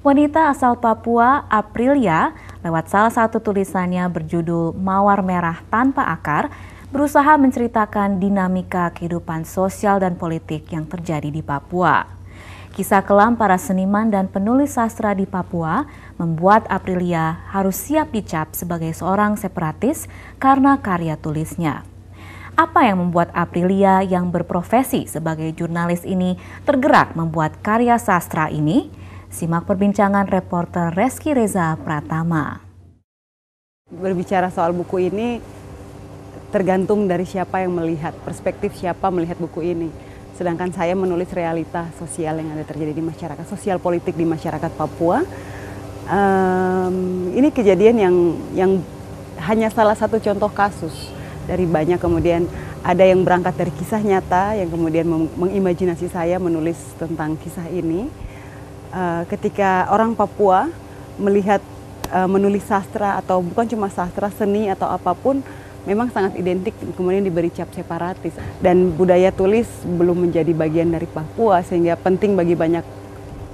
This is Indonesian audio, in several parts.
Wanita asal Papua, Aprilia, lewat salah satu tulisannya berjudul Mawar Merah Tanpa Akar, berusaha menceritakan dinamika kehidupan sosial dan politik yang terjadi di Papua. Kisah kelam para seniman dan penulis sastra di Papua membuat Aprilia harus siap dicap sebagai seorang separatis karena karya tulisnya. Apa yang membuat Aprilia yang berprofesi sebagai jurnalis ini tergerak membuat karya sastra ini? Simak perbincangan reporter Reski Reza Pratama. Berbicara soal buku ini tergantung dari siapa yang melihat, perspektif siapa melihat buku ini. Sedangkan saya menulis realita sosial yang ada terjadi di masyarakat, sosial politik di masyarakat Papua. Ini kejadian yang hanya salah satu contoh kasus dari banyak. Kemudian ada yang berangkat dari kisah nyata yang kemudian mengimajinasi saya menulis tentang kisah ini. Ketika orang Papua melihat menulis sastra atau bukan cuma sastra, seni atau apapun, memang sangat identik kemudian diberi cap separatis. Dan budaya tulis belum menjadi bagian dari Papua sehingga penting bagi banyak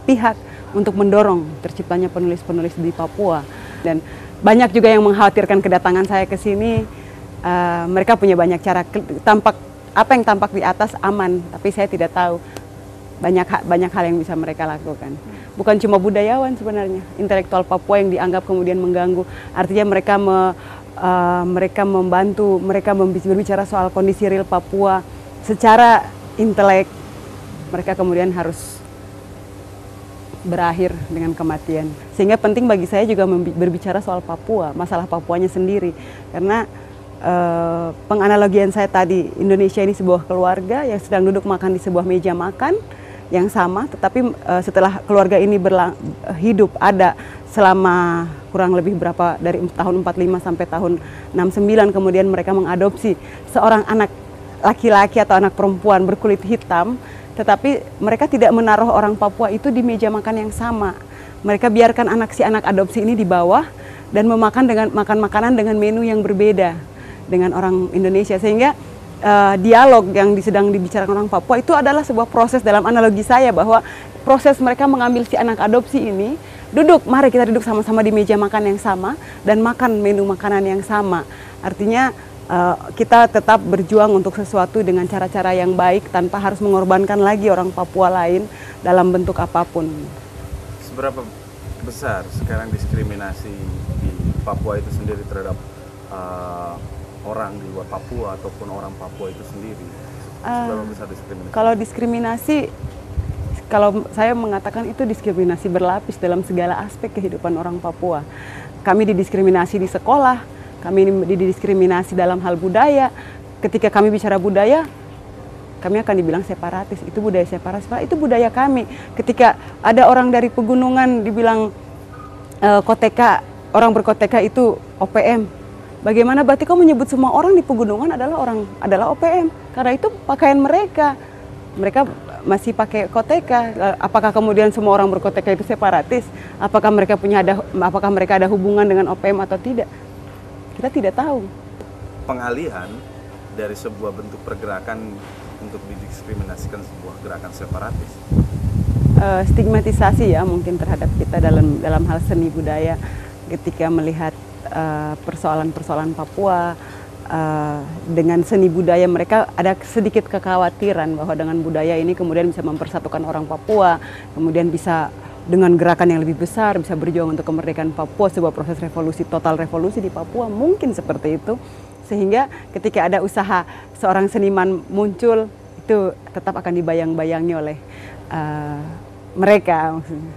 pihak untuk mendorong terciptanya penulis-penulis di Papua. Dan banyak juga yang mengkhawatirkan kedatangan saya ke sini. Mereka punya banyak cara, apa yang tampak di atas aman, tapi saya tidak tahu. Banyak hal yang bisa mereka lakukan. Bukan cuma budayawan sebenarnya, intelektual Papua yang dianggap kemudian mengganggu. Artinya mereka membantu, mereka berbicara soal kondisi real Papua secara intelek. Mereka kemudian harus berakhir dengan kematian. Sehingga penting bagi saya juga berbicara soal Papua, masalah Papuanya sendiri. Karena penganalogian saya tadi, Indonesia ini sebuah keluarga yang sedang duduk makan di sebuah meja makan yang sama, tetapi setelah keluarga ini hidup ada selama kurang lebih dari tahun 45 sampai tahun 69, kemudian mereka mengadopsi seorang anak laki-laki atau anak perempuan berkulit hitam, tetapi mereka tidak menaruh orang Papua itu di meja makan yang sama. Mereka biarkan si anak adopsi ini di bawah dan makan makanan dengan menu yang berbeda dengan orang Indonesia, sehingga dialog yang sedang dibicarakan orang Papua itu adalah sebuah proses. Dalam analogi saya bahwa proses mereka mengambil si anak adopsi ini, mari kita duduk sama-sama di meja makan yang sama dan makan menu makanan yang sama. Artinya kita tetap berjuang untuk sesuatu dengan cara-cara yang baik tanpa harus mengorbankan lagi orang Papua lain dalam bentuk apapun. Seberapa besar sekarang diskriminasi di Papua itu sendiri terhadap orang di luar Papua ataupun orang Papua itu sendiri? Seberapa besar diskriminasi? Kalau diskriminasi, kalau saya mengatakan itu diskriminasi berlapis dalam segala aspek kehidupan orang Papua. Kami didiskriminasi di sekolah, kami didiskriminasi dalam hal budaya. Ketika kami bicara budaya, kami akan dibilang separatis. Itu budaya separatis, itu budaya kami. Ketika ada orang dari pegunungan dibilang koteka, orang berkoteka itu OPM. Bagaimana berarti kau menyebut semua orang di pegunungan adalah OPM? Karena itu pakaian mereka. Mereka masih pakai koteka. Apakah kemudian semua orang berkoteka itu separatis? Apakah mereka ada hubungan dengan OPM atau tidak? Kita tidak tahu. Pengalihan dari sebuah bentuk pergerakan untuk didiskriminasikan sebuah gerakan separatis. Stigmatisasi ya mungkin terhadap kita dalam hal seni budaya ketika melihat persoalan-persoalan Papua dengan seni budaya. Mereka ada sedikit kekhawatiran bahwa dengan budaya ini kemudian bisa mempersatukan orang Papua, kemudian bisa dengan gerakan yang lebih besar bisa berjuang untuk kemerdekaan Papua, sebuah proses revolusi, total revolusi di Papua, mungkin seperti itu. Sehingga ketika ada usaha seorang seniman muncul, itu tetap akan dibayang-bayangi oleh mereka maksudnya.